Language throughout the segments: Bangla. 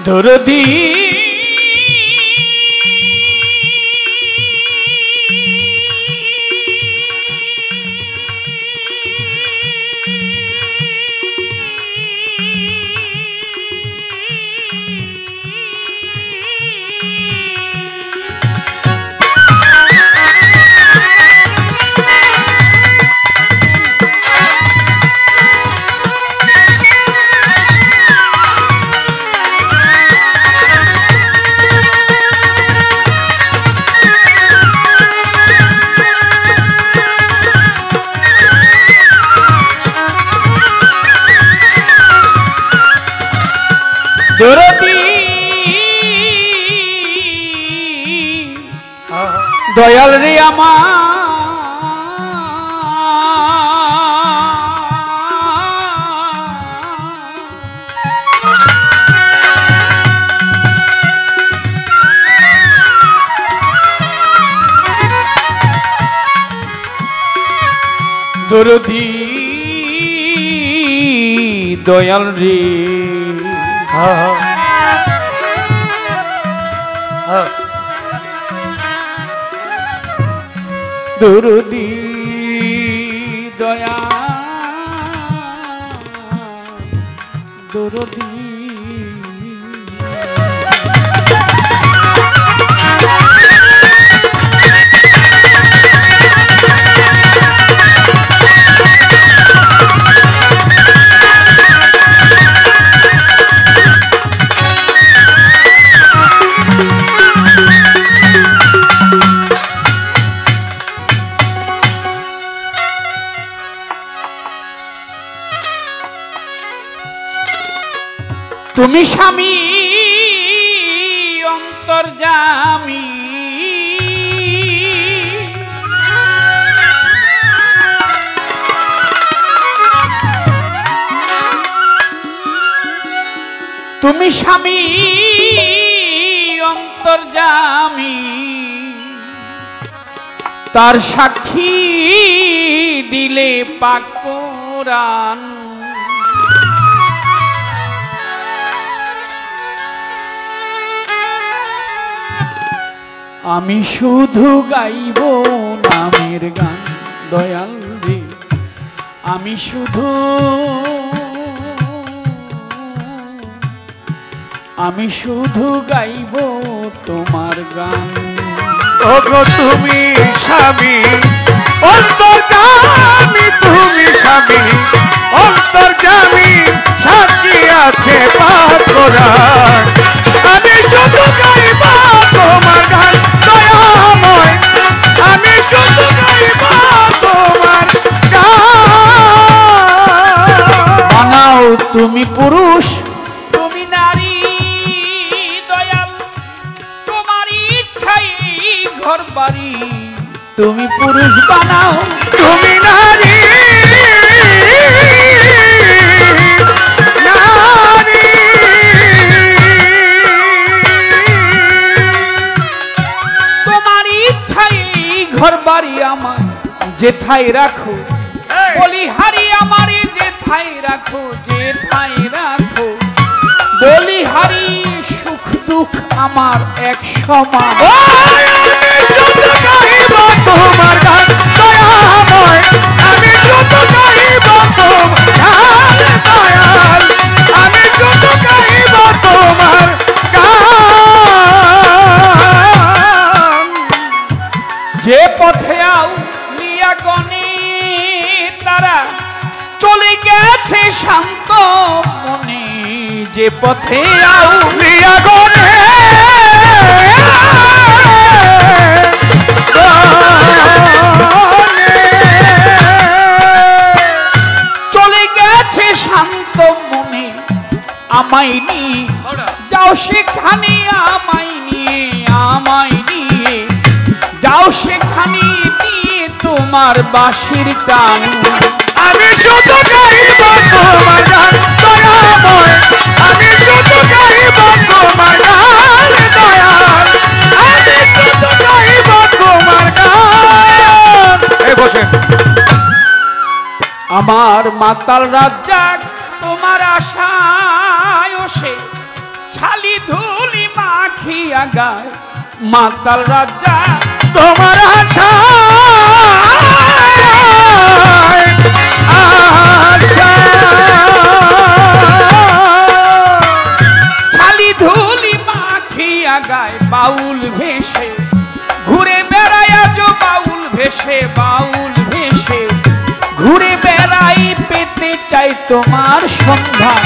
দরদি দরদি দয়াল রে আমার দরদি দয়াল রে দরদি দয়া দরদি তুমি স্বামী অন্তর্যামী তুমি স্বামী অন্তর্যামী তার সাক্ষী দিলে পাক কোরআন আমি শুধু গাইব নামের গান দয়াল রে আমি শুধু গাইব তোমার গান ওগো তুমি স্বামী অন্তর্যামী তুমি স্বামী অন্তর্যামী সাক্ষী আছে পাক কোরআন আমি শুধু গাইব তোমার গান দয়াময় আমি শুধু গাইব তোমার গান বানাও তুমি পুরুষ তুমি নারী দয়াল তোমার ইচ্ছাই ঘর বাড়ি তুমি পুরুষ বানাও তুমি নারী ঘর বাড়ি আমার যেথায় রাখো বলিহারি আমার যেথায় রাখো বলিহারি সুখ দুঃখ আমার এক সমান তোমার গান দয়াময় আমি শুধু গাইব তোমার দয়াল আমি শুধু গাইব তোমার গান যে পথে আউলিয়া গণে তারা চলে গেছে শান্ত মনে যে পথে আউলিয়া গণে চলে গেছে শান্ত মনে আমায় নিয়ে যাও সেখানে আমায় নিয়ে যাও সেখানে দিয়ে তোমার বাঁশির টান আমি শুধু গাইব তোমার গান দয়াময় আমি শুধু গাইব তোমার গান দয়াল আমি শুধু গাইব তোমার গান এই বসেন আমার মাতাল রাজ্জাক তোমার আশায় সে ছালি মাখিয়া গায় মাতাল রাজা তোমার আশা ছালি ধুলি মাখিয়া গায় বাউল ভেসে ঘুরে বেড়ায় আজ বাউল ভেসে ঘুরে বেড়াই পেতে চাই তোমার সন্ধান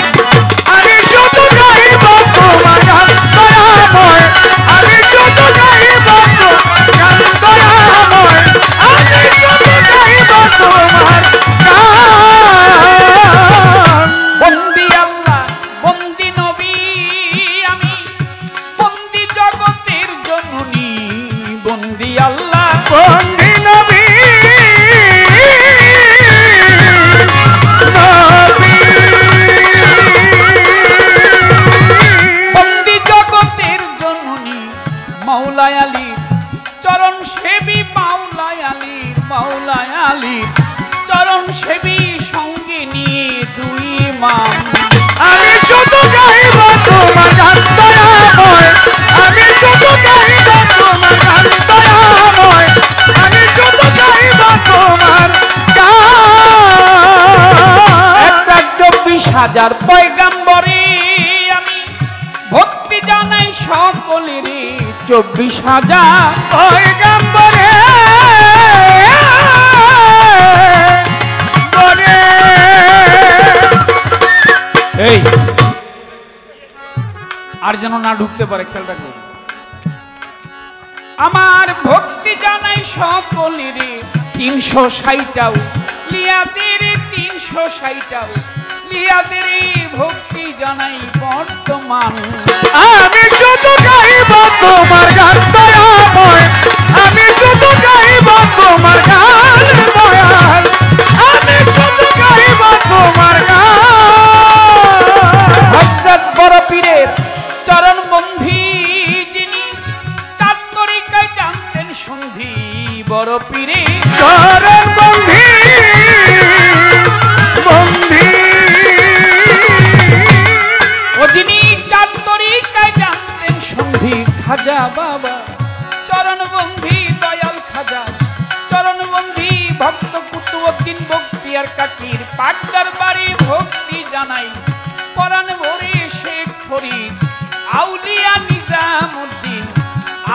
আমি শুধু গাইব তোমার গান দয়াময় আমি শুধু গাইব তোমার গান দয়াময় আমি শুধু গাইব তোমার গান বন্দি আল্লাহ বন্দি নবী আমি বন্দি জগতের জননী বন্দি আল্লাহ বন্দি নবী বন্দি জগতের জননী মাওলায় আলীর চরণ সেবী মাওলায় আলীর চরণ সেবী সঙ্গে নিয়ে দুই ইমাম আমি শুধু গাইব তোমার গান দয়াময় আমি শুধু গাইব তোমার গান দয়াময় আমি শুধু গাইব তোমার গান 1,24,000 পয়গাম্বরে আমি ভক্তি জানাই সকলের 24,000 পয়গম্বরে বলে এই আর যেন না ঢুকতে পারে খেয়াল রাখবেন আমার ভক্তি জানাই সকলের 360টাও লিয়াদের 360টাও লিয়াদের ভক্তি জানাই বর্তমান আমি শুধু গাইব তোমার গান দয়াময় আমি শুধু গাইব তোমার গান দয়াল আমি শুধু গাইব তোমার গান হযরত বড় পীরের চরণ বন্ধি যিনি চার তরিকায় জানতেন সন্ধি বড় পীরে চরণ বন্ধি বন্ধি ও যিনি চার তরিকায় জানতেন সন্ধি খাজা বাবা চরণ বন্ধি দয়াল খাজা চরণ বন্ধি ভক্ত কুতুবউদ্দিন বখতিয়ার কাকির পাক দরবারে ভক্তি জানাই পরাণ ভরে শেখ ফরিদ আউলিয়া নিজামউদ্দিন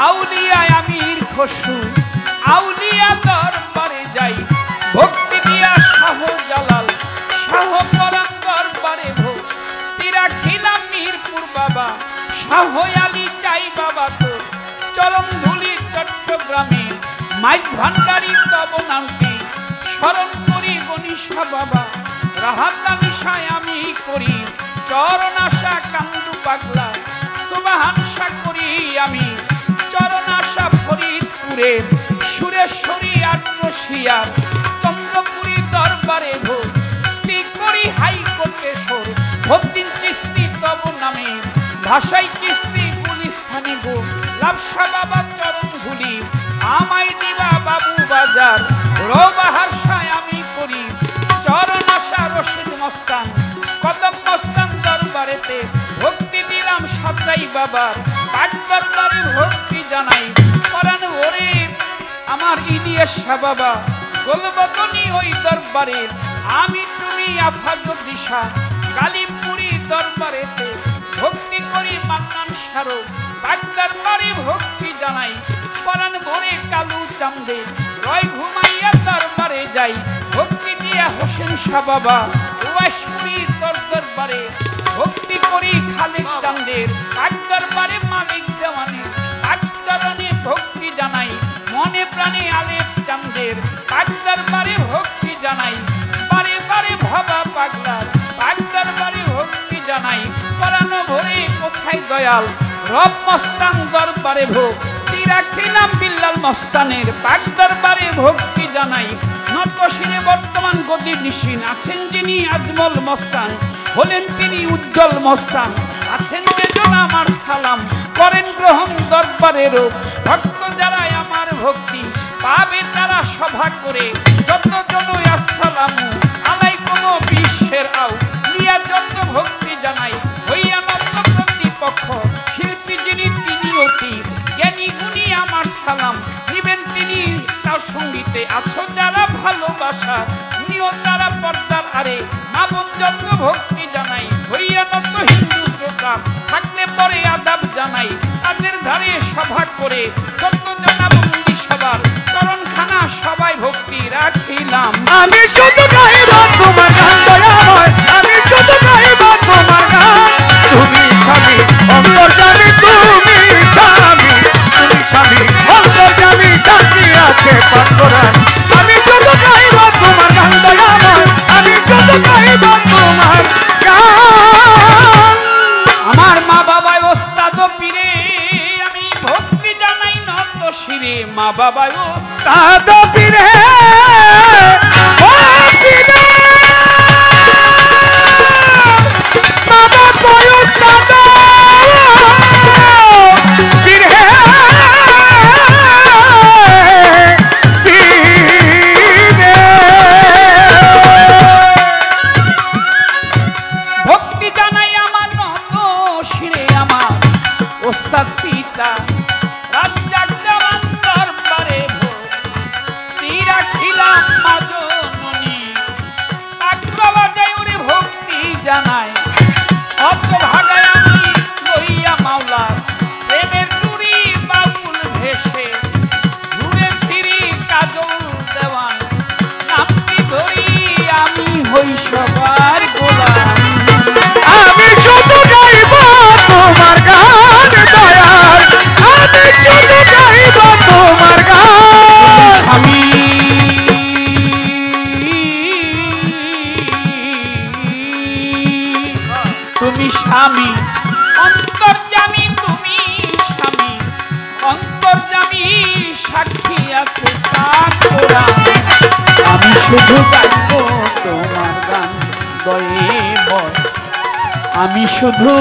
আউলিয়া আমির খসরু আউলিয়া দরবারে যাই ভক্তি দিয়া শাহ জালাল শাহ পরাণ দরবারে ভক্তি রাখিলাম মিরপুর বাবা শাহ আলী চাই বাবা তো চরণ ধুলি চট্টগ্রামে মাইজ ভান্ডারি তব নামটি স্মরণ করি গণিশা বাবা রাহাত নিশায় আমি করি চরণ আশা কান্দু পাগলা সুবহানশা করি আমি চরণ আশা ফরিদপুরে সুরেশ্বরী আট্রসিয়ার চন্দ্রপুরী দরবারে ভক্তি করি হাইকোর্টে সোর ভক্তিন চিস্তি তব নামে ভাষাই কিস্তি গুলিস্থানে গো লাভসা বাবা চরণ ভুলি আমায় দিবা বাবু বাজার রোবাহার সায় আমি করি চরণ আশা রশিদ মস্তান কদম মস্তান দরবারেতে ভক্তি দিলাম সাতাই বাবার পাক দরবারে ভক্তি জানাই পরাণ ওরে আমার ইলিয়াস শাহ বাবা গোলবদনি ওই দরবারে আমি তুমি আফাজত দিশা কালীপুরি দরবারেতে ভক্তি করি মান্নান শাহরুখ পাক দরবারে ভক্তি জানাই পরাণ ভরে কালু চান্দে রয় ঘুমাইয়া দরবারে যাই ভক্তি দিয়া হোসেন শাহ বাবা ওয়াসপুরি দরবারে ভক্তি করি খালেদ চান্দের পাক দরবারে মালিক দেওয়ানের পাক চরণে ভক্তি জানাই মনে প্রাণে আলেপ চান্দের পাক দরবারে ভক্তি জানাই বারে বারে ভাবা পাগলার পাক দরবারে ভক্তি জানাই পরাণ ভরে কোথায় দয়াল রব মস্তান দরবারে ভক্তি রাখিলাম বিল্লাল মস্তানের পাক দরবারে ভক্তি জানাই নটবশিরে বর্তমান গদি নিশিন আছেন যিনি আজমল মস্তান হলেন তিনি উজ্জ্বল মস্তান আছেন যেজন আমার সালাম করেন গ্রহণ দরবারেরও ভক্ত যারা আমার ভক্তি পাবে তারা সভা করে যত জন আসসালামু আলাইকুম বিশ্বের আউ লিয়া যত ভক্তি জানাই হইয়া নব্য প্রতিপক্ষ শিল্পী যিনি তিনিও সাথে আছো যারা ভালোবাসা নিও তারা পর্দার আরে মা বোন যত ভক্তি জানাই হইয়া নত হিন্দু শ্রোতা থাকলে পরে আদাব জানাই তাদের ধারে সভা করে যত জানা বন্দি সবার চরণখানা সবাই ভক্তি রাখিলাম আমি শুধু গাইব তোমার গান দয়াময় আমি শুধু গাইব তোমার গান তুমি স্বামী অন্তর্যামী তুমি স্বামী অন্তর্যামী ডাকি আছে পাঠকরান আমি শুধু গাইব তোমার গান দয়াময় আমি শুধু গাইব তোমার গান আমার মা বাবায় ওস্তাদ পীরে আমি ভক্তি জানাই নত শিরে মা বাবায় ওস্তাদ পীরে ও পীরে বাবা কই ওস্তাদ পীরে ভক্তি জানাই আমার নত শিরে আমার ওস্তাদ পিতা রাজ্জাক দেওয়ান দরবারে ভক্তি রাখিলাম মা জননী আগ্রবাজায় ওরে ভক্তি জানাই অত ভাগায় আমি লইয়া মাওলা প্রেমের চুরি বাউল ভেসে ঘুরে ফিরি কাজল দেওয়ান নামটি ধরি আমি হই সবার গোলাম আমি শুধু গাইব তোমার গান দয়াল আমি শুধু গাইব তোমার গান আমি তুমি স্বামী অন্তর্যামী তুমি স্বামী অন্তর্যামী সাক্ষী আছে তার কোরআন আমি শুধু গাইব তোমার গান গয়ে বয় আমি শুধু